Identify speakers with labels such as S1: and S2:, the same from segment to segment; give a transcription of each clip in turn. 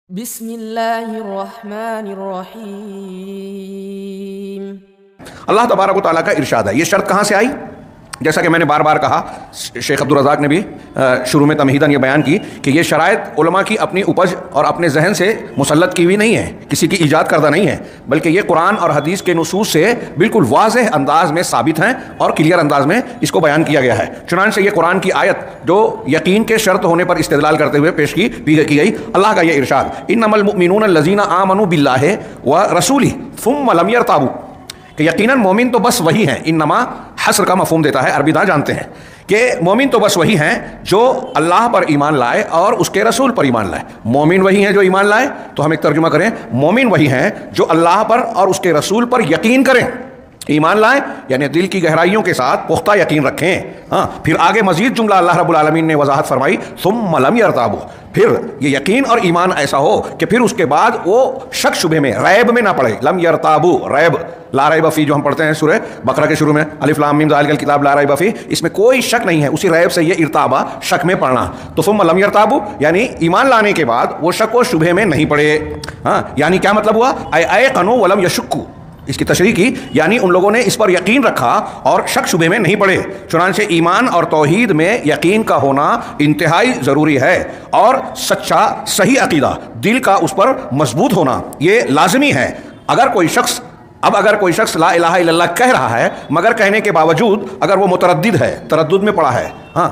S1: بسم اللہ الرحمن الرحیم۔
S2: اللہ تبارک و تعالیٰ کا ارشاد ہے۔ یہ شرط کہاں سے آئی؟ جیسا کہ میں نے بار بار کہا، شیخ عبدالرزاق نے بھی شروع میں تمہیداً یہ بیان کی کہ یہ شرائط علماء کی اپنی اپج اور اپنے ذہن سے مسلط کی ہوئی نہیں ہے، کسی کی ایجاد کردہ نہیں ہے، بلکہ یہ قرآن اور حدیث کے نصوص سے بالکل واضح انداز میں ثابت ہیں اور کلیئر انداز میں اس کو بیان کیا گیا ہے۔ چنانچہ یہ قرآن کی آیت جو یقین کے شرط ہونے پر استدلال کرتے ہوئے پیش کی گئی، اللہ کا یہ ارشاد، انما المؤمنون الذین آمنوا باللہ ورسولہ ثم لم یرتابوا، کہ یقیناً مومن تو بس وہی ہیں۔ انما حصر کا مفہوم دیتا ہے، عربی داں جانتے ہیں کہ مومن تو بس وہی ہیں جو اللہ پر ایمان لائے اور اس کے رسول پر ایمان لائے۔ مومن وہی ہیں جو ایمان لائے، تو ہم ایک ترجمہ کریں، مومن وہی ہیں جو اللہ پر اور اس کے رسول پر یقین کریں، ایمان لائیں یعنی دل کی گہرائیوں کے ساتھ پختہ یقین رکھیں۔ پھر آگے مزید جملہ اللہ رب العالمین نے وضاحت فرمائی، ثم لم یرتابوا، پھر یہ یقین اور ایمان ایسا ہو کہ پھر اس کے بعد وہ شک شبہ میں، ریب میں نہ پڑے۔ لم یرتابوا، ریب، لا ریب فی جو ہم پڑھتے ہیں سورہ بقرہ کے شروع میں، الف لام میم ذالک الکتاب لا ریب فی، اس میں کوئی شک نہیں ہے، اسی ریب سے یہ ارتابہ، شک میں پڑنا۔ تو ثم لم یرتابوا یعنی ایمان لانے کے بعد وہ شک و شبہ میں نہیں پڑے۔ یعنی کیا مطلب ہوا؟ ایقنوا ولم یشکوا، اس کی تشریح کی، یعنی ان لوگوں نے اس پر یقین رکھا اور شک شبہ میں نہیں پڑے۔ چنانچہ ایمان اور توحید میں یقین کا ہونا انتہائی ضروری ہے، اور سچا صحیح عقیدہ، دل کا اس پر مضبوط ہونا یہ لازمی ہے۔ اگر کوئی شخص لا الہ الا اللہ کہہ رہا ہے، مگر کہنے کے باوجود اگر وہ متردد ہے، تردد میں پڑا ہے،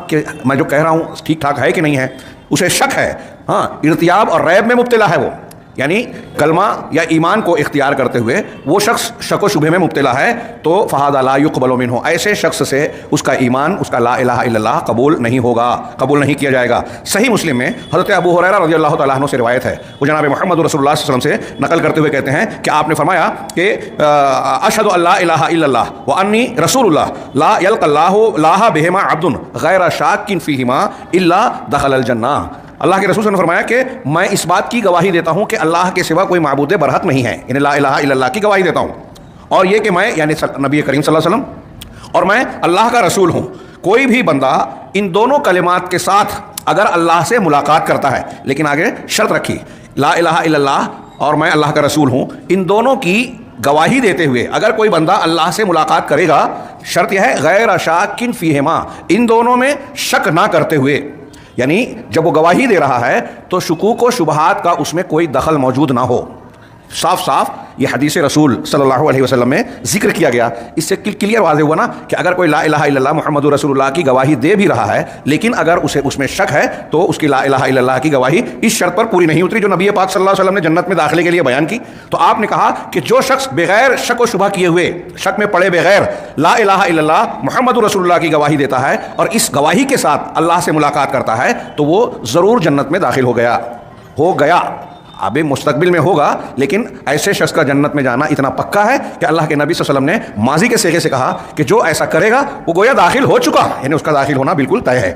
S2: کہ میں جو کہہ رہا ہوں ٹھیک ٹھاک ہے کہ نہیں ہے، اسے شک ہے، ارتیاب اور ریب میں مبتلا ہے، وہ یعنی کلمہ یا ایمان کو اختیار کرتے ہوئے وہ شخص شک و شبہ میں مبتلا ہے، تو فہذا لا یقبل منہ، ایسے شخص سے اس کا ایمان، اس کا لا الہ الا اللہ قبول نہیں ہوگا، قبول نہیں کیا جائے گا۔ صحیح مسلم میں حضرت ابو ہریرہ رضی اللہ تعالیٰ عنہ سے روایت ہے، وہ جناب محمد رسول اللہ صلی اللہ علیہ وسلم سے نقل کرتے ہوئے کہتے ہیں کہ آپ نے فرمایا کہ اشہد ان لا الہ الا اللہ وانی رسول اللہ لا یلقی اللہ بہما عبد غیر شاک فیہما الا دخل الجنہ۔ اللہ کے رسول صلی اللہ علیہ وسلم نے فرمایا کہ میں اس بات کی گواہی دیتا ہوں کہ اللہ کے سوا کوئی معبود برحق نہیں ہے، یعنی لا الہ الا اللہ کی گواہی دیتا ہوں، اور یہ کہ میں یعنی نبی کریم صلی اللہ علیہ وسلم اور میں اللہ کا رسول ہوں۔ کوئی بھی بندہ ان دونوں کلمات کے ساتھ اگر اللہ سے ملاقات کرتا ہے، لیکن آگے شرط رکھی، لا الہ الا اللہ اور میں اللہ کا رسول ہوں، ان دونوں کی گواہی دیتے ہوئے اگر کوئی بندہ اللہ سے ملاقات کرے گا، شرط یہ ہے غیر شاک فیہما، ان دونوں میں شک نہ کرتے ہوئے، یعنی جب وہ گواہی دے رہا ہے تو شکوک و شبہات کا اس میں کوئی دخل موجود نہ ہو۔ صاف صاف یہ حدیث رسول صلی اللہ علیہ وسلم میں ذکر کیا گیا، اس سے کلیئر واضح ہوا نا کہ اگر کوئی لا الہ الا اللہ محمد رسول اللہ کی گواہی دے بھی رہا ہے، لیکن اگر اسے اس میں شک ہے تو اس کی لا الہ الا اللہ کی گواہی اس شرط پر پوری نہیں اتری جو نبی پاک صلی اللہ علیہ وسلم نے جنت میں داخلے کے لیے بیان کی۔ تو آپ نے کہا کہ جو شخص بغیر شک و شبہ کیے ہوئے، شک میں پڑے بغیر لا الہ الا اللہ محمد رسول اللہ کی گواہی دیتا ہے اور اس گواہی کے ساتھ اللہ سے ملاقات کرتا ہے، تو وہ ضرور جنت میں داخل ہو گیا۔ اب مستقبل میں ہوگا، لیکن ایسے شخص کا جنت میں جانا اتنا پکا ہے کہ اللہ کے نبی صلی اللہ علیہ وسلم نے ماضی کے صیغے سے کہا کہ جو ایسا کرے گا وہ گویا داخل ہو چکا، یعنی اس کا داخل ہونا بالکل طے ہے۔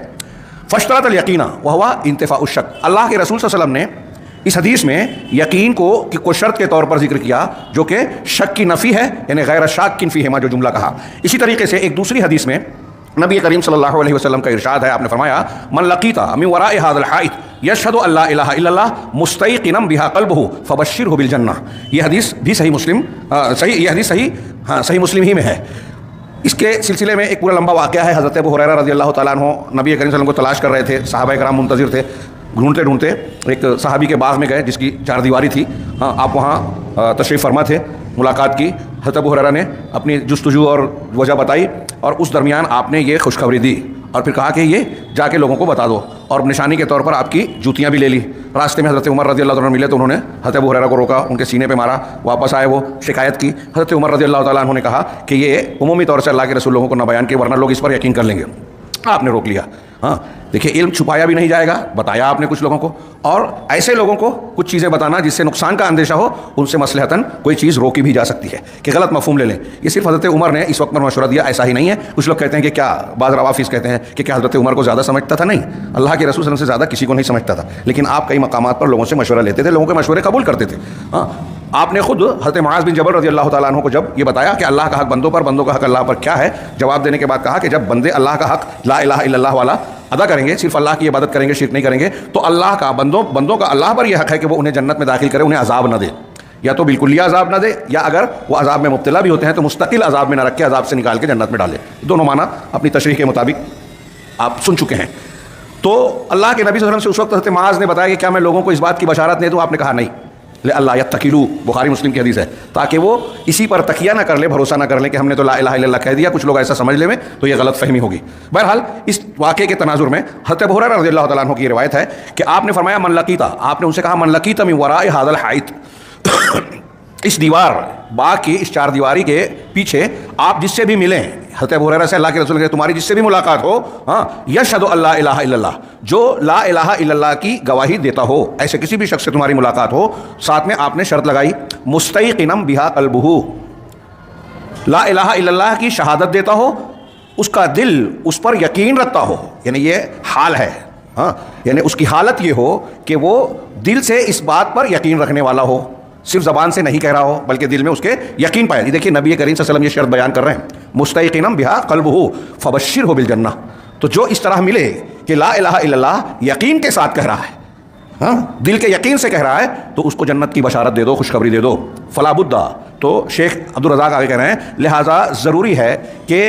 S2: فاشترط الیقین وہو انتفاء الشک، اللہ کے رسول صلی اللہ علیہ وسلم نے اس حدیث میں یقین کو شرط کے طور پر ذکر کیا جو کہ شک کی نفی ہے، یعنی غیر شاک فیہما جو جملہ کہا۔ اسی طریقے سے ایک دوسری حدیث میں نبی کریم صلی اللہ علیہ وسلم کا ارشاد ہے، آپ نے فرمایا من لقیت من وراء هذا الحائط یشهد ان لا الہ الا اللہ مستیقنا بها قلبه فبشره بالجنہ۔ یہ حدیث بھی صحیح مسلم صحیح مسلم ہی میں ہے۔ اس کے سلسلے میں ایک پورا لمبا واقعہ ہے۔ حضرت ابو ہریرہ رضی اللہ تعالیٰ عنہ نبی کریم صلی اللہ علیہ وسلم کو تلاش کر رہے تھے، صحابہ کرام منتظر تھے، ڈھونڈتے ڈھونڈتے ایک صحابی کے باغ میں گئے جس کی چار دیواری تھی، آپ وہاں تشریف فرما تھے، ملاقات کی۔ حضرت ابو ہریرہ نے اپنی جستجو اور وجہ بتائی، اور اس درمیان آپ نے یہ خوشخبری دی اور پھر کہا کہ یہ جا کے لوگوں کو بتا دو، اور نشانی کے طور پر آپ کی جوتیاں بھی لے لی۔ راستے میں حضرت عمر رضی اللہ تعالیٰ عنہ ملے تو انہوں نے حضرت ابو ہریرہ کو روکا، ان کے سینے پہ مارا، واپس آئے، وہ شکایت کی۔ حضرت عمر رضی اللہ تعالیٰ عنہ نے کہا کہ یہ عمومی طور سے اللہ کے رسول لوگوں کو نہ بیان کیے ورنہ لوگ اس پر یقین کر لیں گے۔ آپ نے روک لیا۔ دیکھیے علم چھپایا بھی نہیں جائے گا، بتایا آپ نے کچھ لوگوں کو، اور ایسے لوگوں کو کچھ چیزیں بتانا جس سے نقصان کا اندیشہ ہو، ان سے مصلحتاً کوئی چیز روکی بھی جا سکتی ہے کہ غلط مفہوم لے لیں۔ یہ صرف حضرت عمر نے اس وقت پر مشورہ دیا، ایسا ہی نہیں ہے۔ کچھ لوگ کہتے ہیں کہ کیا، بعض روافظ کہتے ہیں کہ کیا حضرت عمر کو زیادہ سمجھتا تھا؟ نہیں، اللہ کے رسول صلی اللہ علیہ وسلم سے زیادہ کسی کو نہیں سمجھتا تھا، لیکن آپ کئی مقامات پر لوگوں سے مشورہ لیتے تھے، لوگوں کے مشورے قبول کرتے تھے۔ آپ نے خود حضرت معاذ بن جبل رضی اللہ تعالیٰ عنہ کو جب یہ بتایا کہ اللہ کا حق بندوں پر، بندوں کا حق اللہ پر کیا ہے، جواب دینے کے بعد کہا کہ جب بندے اللہ کا حق لا الہ الا اللہ والا ادا کریں گے, صرف اللہ کی عبادت کریں گے, شرک نہیں کریں گے, تو اللہ کا بندوں کا اللہ پر یہ حق ہے کہ وہ انہیں جنت میں داخل کرے, انہیں عذاب نہ دے, یا تو بالکل عذاب نہ دے, یا اگر وہ عذاب میں مبتلا بھی ہوتے ہیں تو مستقل عذاب میں نہ رکھ کے عذاب سے نکال کے جنت میں ڈالے. دونوں معنی اپنی تشریح کے مطابق آپ سن چکے ہیں. تو اللہ کے نبی صلی اللہ علیہ وسلم سے اس وقت حضرت معاذ نے بتایا کہ کیا میں لوگوں کو اس بات کی بشارت نہیں دوں؟ آپ نے کہا نہیں. اللہ یتقلوا, بخاری مسلم کی حدیث ہے, تاکہ وہ اسی پر تکیہ نہ کر لے, بھروسہ نہ کر لے کہ ہم نے تو لا الہ الا اللہ کہہ دیا, کچھ لوگ ایسا سمجھ لیں تو یہ غلط فہمی ہوگی. بہرحال اس واقعے کے تناظر میں حضرت ابو ہریرہ رضی اللہ تعالیٰ عنہ کی یہ روایت ہے کہ آپ نے فرمایا من لقیتا, آپ نے ان سے کہا من لقیتا من وراء ھذا الحائط, اس دیوار باغ کی اس چار دیواری کے پیچھے آپ جس سے بھی ملیں, حضرت ابو ہریرہ سے اللہ کے رسول کہ تمہاری جس سے بھی ملاقات ہو, ہاں, یشہد اللہ الہ الا اللہ, جو لا الہ الا اللہ کی گواہی دیتا ہو, ایسے کسی بھی شخص سے تمہاری ملاقات ہو, ساتھ میں آپ نے شرط لگائی مستیقنا بہا قلبہ, لا الہ الا اللہ کی شہادت دیتا ہو, اس کا دل اس پر یقین رکھتا ہو, یعنی یہ حال ہے, ہاں, یعنی اس کی حالت یہ ہو کہ وہ دل سے اس بات پر یقین رکھنے والا ہو, صرف زبان سے نہیں کہہ رہا ہو بلکہ دل میں اس کے یقین پایا. یہ دیکھیے نبی کریم صلی اللہ علیہ وسلم یہ شرط بیان کر رہے ہیں, مستیقنا بہا قلبہ فبشرہ بالجنہ. تو جو اس طرح ملے کہ لا الہ الا اللہ یقین کے ساتھ کہہ رہا ہے, ہاں, دل کے یقین سے کہہ رہا ہے, تو اس کو جنت کی بشارت دے دو, خوشخبری دے دو. فلا بدہ, تو شیخ عبدالرزاق آگے کہہ رہے ہیں لہٰذا ضروری ہے کہ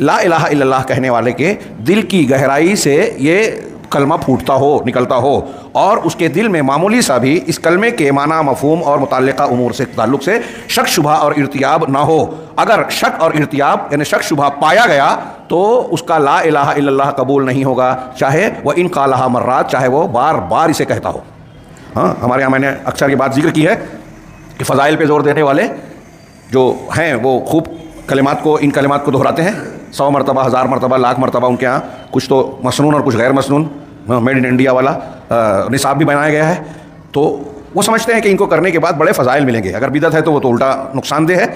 S2: لا الہ الا اللہ کہنے والے کے دل کی گہرائی سے یہ کلمہ پھوٹتا ہو, نکلتا ہو, اور اس کے دل میں معمولی سا بھی اس کلمے کے معنی, مفہوم اور متعلقہ امور سے تعلق سے شک شبہ اور ارتیاب نہ ہو. اگر شک اور ارتیاب یعنی شک شبہ پایا گیا تو اس کا لا الہ الا اللہ قبول نہیں ہوگا, چاہے وہ ان قالہا مرات, چاہے وہ بار بار اسے کہتا ہو. ہاں, ہمارے یہاں میں نے اکثر یہ بات ذکر کی ہے کہ فضائل پہ زور دینے والے جو ہیں وہ خوب کلمات کو, ان کلمات کو دہراتے ہیں 100 مرتبہ, 1000 مرتبہ, لاکھ مرتبہ. ان کے ہاں کچھ تو مسنون اور کچھ غیر مسنون, میڈ ان انڈیا والا نصاب بھی بنایا گیا ہے. تو وہ سمجھتے ہیں کہ ان کو کرنے کے بعد بڑے فضائل ملیں گے. اگر بدعت ہے تو وہ تو الٹا نقصان دہ ہے.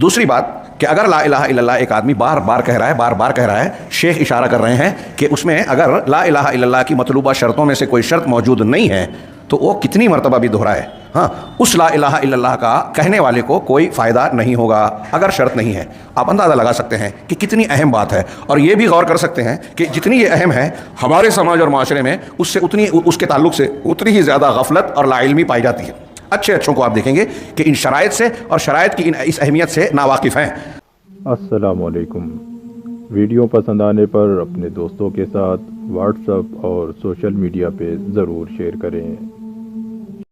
S2: دوسری بات کہ اگر لا الہ الا اللہ ایک آدمی بار بار کہہ رہا ہے, بار بار کہہ رہا ہے, شیخ اشارہ کر رہے ہیں کہ اس میں اگر لا الہ الا اللہ کی مطلوبہ شرطوں میں سے کوئی شرط موجود نہیں ہے تو وہ کتنی مرتبہ بھی دہرائے, ہاں, اس لا الہ الا اللہ کا کہنے والے کو کوئی فائدہ نہیں ہوگا اگر شرط نہیں ہے. آپ اندازہ لگا سکتے ہیں کہ کتنی اہم بات ہے, اور یہ بھی غور کر سکتے ہیں کہ جتنی یہ اہم ہے ہمارے سماج اور معاشرے میں اس سے اتنی, اس کے تعلق سے اتنی ہی زیادہ غفلت اور لا علمی پائی جاتی ہے. اچھوں کو آپ دیکھیں گے کہ ان شرائط سے اور شرائط کی اس اہمیت سے ناواقف ہیں.
S3: السلام علیکم. ویڈیو پسند آنے پر اپنے دوستوں کے ساتھ واٹس ایپ اور سوشل میڈیا پہ ضرور شیئر کریں.